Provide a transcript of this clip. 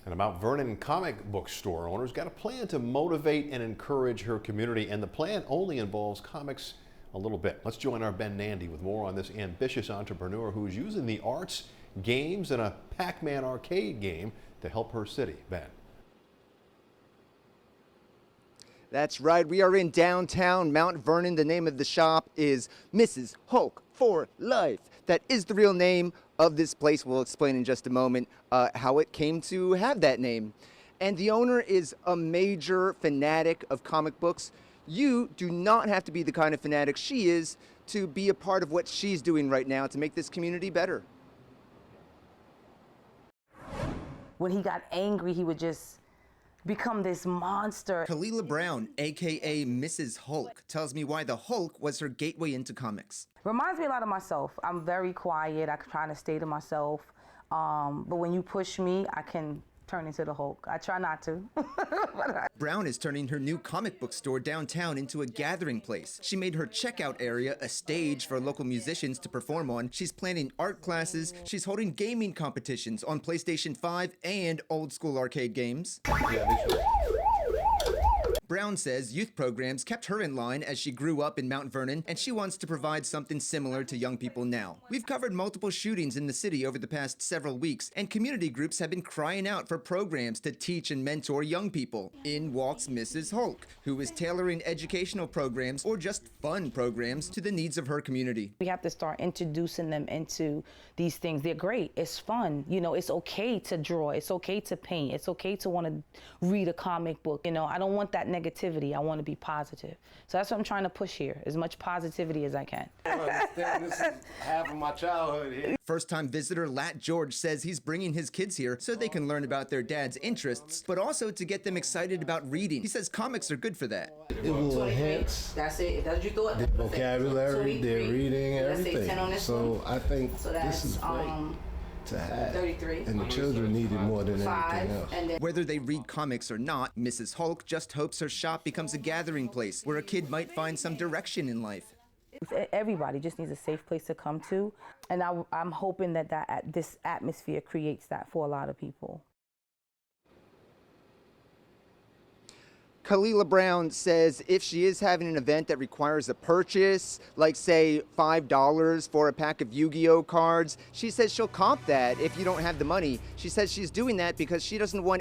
And a Mount Vernon comic book store owner's got a plan to motivate and encourage her community, and the plan only involves comics a little bit. Let's join our Ben Nandy with more on this ambitious entrepreneur who's using the arts, games, and a Pac-Man arcade game to help her city. Ben. That's right, we are in downtown Mount Vernon. The name of the shop is Mrs. Hulk for Life. That is the real name of this place. We'll explain in just a moment how it came to have that name. And the owner is a major fanatic of comic books. You do not have to be the kind of fanatic she is to be a part of what she's doing right now to make this community better. When he got angry, he would just become this monster. Kalila Brown, aka Mrs. Hulk, tells me why the Hulk was her gateway into comics. Reminds me a lot of myself. I'm very quiet. I try to stay to myself. But when you push me, I can turn into the Hulk. I try not to. Brown is turning her new comic book store downtown into a gathering place. She made her checkout area a stage for local musicians to perform on. She's planning art classes. She's holding gaming competitions on PlayStation 5 and old school arcade games. Brown says youth programs kept her in line as she grew up in Mount Vernon, and she wants to provide something similar to young people now. We've covered multiple shootings in the city over the past several weeks, and community groups have been crying out for programs to teach and mentor young people. In walks Mrs. Hulk, who is tailoring educational programs or just fun programs to the needs of her community. We have to start introducing them into these things. They're great. It's fun. You know, it's okay to draw. It's okay to paint. It's okay to want to read a comic book. You know, I don't want that negativity. I want to be positive. So that's what I'm trying to push here, as much positivity as I can. I understand this is half of my childhood here. First-time visitor Lat George says he's bringing his kids here so they can learn about their dad's interests, but also to get them excited about reading. He says comics are good for that. It will enhance That's it. If that's what you thought. their vocabulary, their reading, everything. So I think this is great to have. 33. And the children need it more than anything else. Whether they read comics or not, Mrs. Hulk just hopes her shop becomes a gathering place where a kid might find some direction in life. Everybody just needs a safe place to come to, and I'm hoping that this atmosphere creates that for a lot of people. Kalila Brown says if she is having an event that requires a purchase, like say $5 for a pack of Yu-Gi-Oh cards, she says she'll comp that if you don't have the money. She says she's doing that because she doesn't want